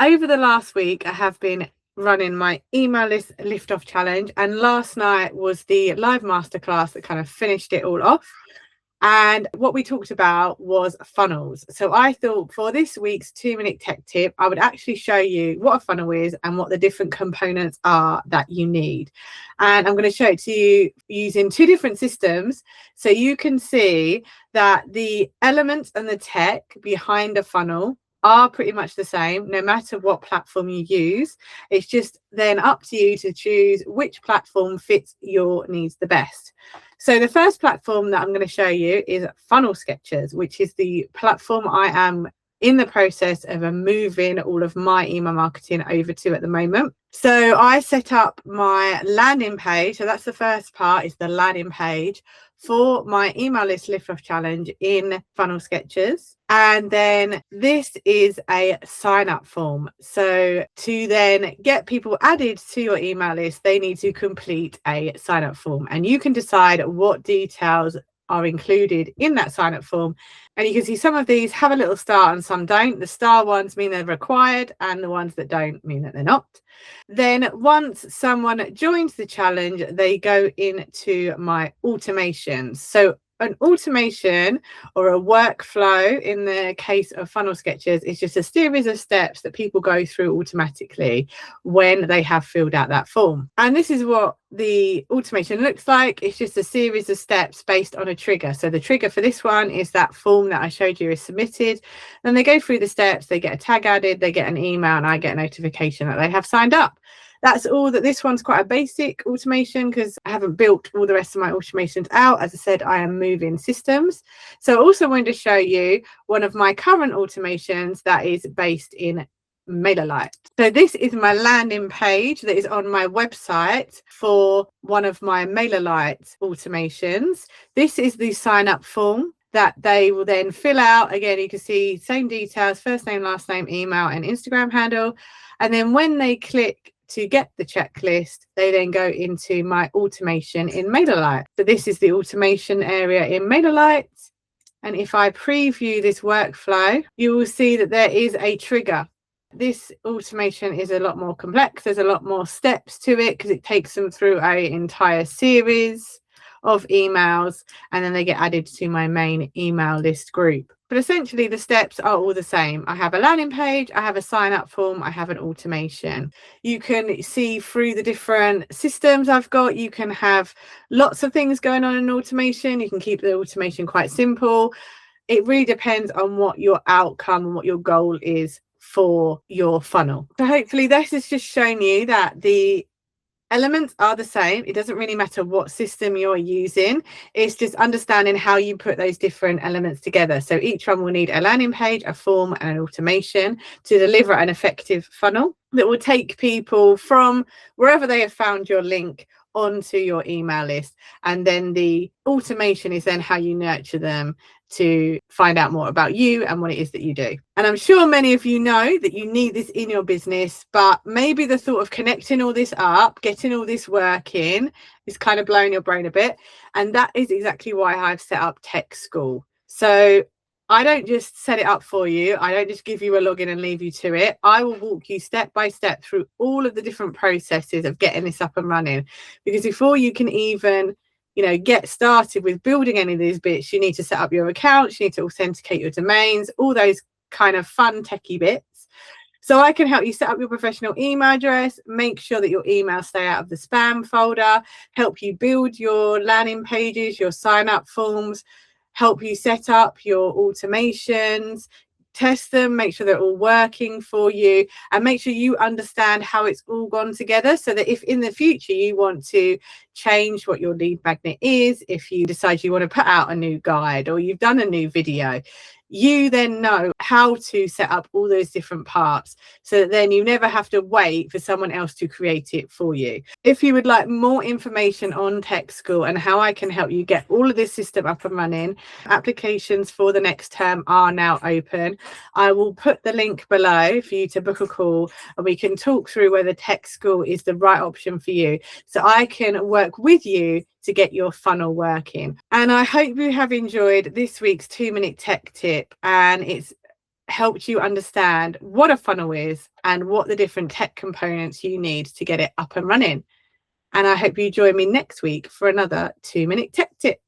over the last week, I have been running my email list lift off challenge, and last night was the live masterclass that kind of finished it all off. And what we talked about was funnels. So I thought for this week's 2-minute tech tip, I would actually show you what a funnel is and what the different components are that you need. And I'm going to show it to you using 2 different systems so you can see that the elements and the tech behind a funnel are pretty much the same no matter what platform you use. It's just then up to you to choose which platform fits your needs the best. So the first platform that I'm going to show you is Funnel Sketchers, which is the platform I am in the process of moving all of my email marketing over to at the moment. So I set up my landing page. So that's the first part, is the landing page for my email list lift off challenge in Funnel Sketchers. And then this is a sign up form. So to then get people added to your email list, they need to complete a sign up form, and you can decide what details are included in that sign up form. And you can see some of these have a little star and some don't. The star ones mean they're required, and the ones that don't mean that they're not. Then once someone joins the challenge, they go into my automations. So an automation, or a workflow in the case of Funnel Sketchers, is just a series of steps that people go through automatically when they have filled out that form. And this is what the automation looks like. It's just a series of steps based on a trigger. So the trigger for this one is that form that I showed you is submitted. Then they go through the steps, they get a tag added, they get an email, and I get a notification that they have signed up. That's all. That this one's quite a basic automation because I haven't built all the rest of my automations out. As I said, I am moving systems. So I also wanted to show you one of my current automations that is based in MailerLite. So this is my landing page that is on my website for one of my MailerLite automations. This is the sign up form that they will then fill out. Again, you can see same details: first name, last name, email, and Instagram handle. And then when they click to get the checklist, they then go into my automation in MailerLite. So this is the automation area in MailerLite. And if I preview this workflow, you will see that there is a trigger. This automation is a lot more complex. There's a lot more steps to it because it takes them through an entire series of emails, and then they get added to my main email list group. But essentially the steps are all the same. I have a landing page, I have a sign up form, I have an automation. You can see through the different systems I've got, you can have lots of things going on in automation. You can keep the automation quite simple. It really depends on what your outcome and what your goal is for your funnel. So hopefully this has just shown you that the elements are the same. It doesn't really matter what system you're using. It's just understanding how you put those different elements together. So each one will need a landing page, a form, and an automation to deliver an effective funnel that will take people from wherever they have found your link onto your email list. And then the automation is then how you nurture them to find out more about you and what it is that you do. And I'm sure many of you know that you need this in your business, but maybe the thought of connecting all this up, getting all this working, is kind of blowing your brain a bit. And that is exactly why I've set up Tech School. So I don't just set it up for you. I don't just give you a login and leave you to it. I will walk you step by step through all of the different processes of getting this up and running. Because before you can even get started with building any of these bits, you need to set up your accounts, you need to authenticate your domains, all those kind of fun techie bits. So I can help you set up your professional email address, make sure that your emails stay out of the spam folder, help you build your landing pages, your sign up forms, help you set up your automations, test them, make sure they're all working for you, and make sure you understand how it's all gone together, so that if in the future you want to change what your lead magnet is, if you decide you want to put out a new guide or you've done a new video, you then know how to set up all those different parts, so that then you never have to wait for someone else to create it for you. If you would like more information on Tech School and how I can help you get all of this system up and running, applications for the next term are now open. I will put the link below for you to book a call, and we can talk through whether Tech School is the right option for you, so I can work with you to get your funnel working. And I hope you have enjoyed this week's 2-minute tech tip, and it's helped you understand what a funnel is and what the different tech components you need to get it up and running. And I hope you join me next week for another 2-minute tech tip.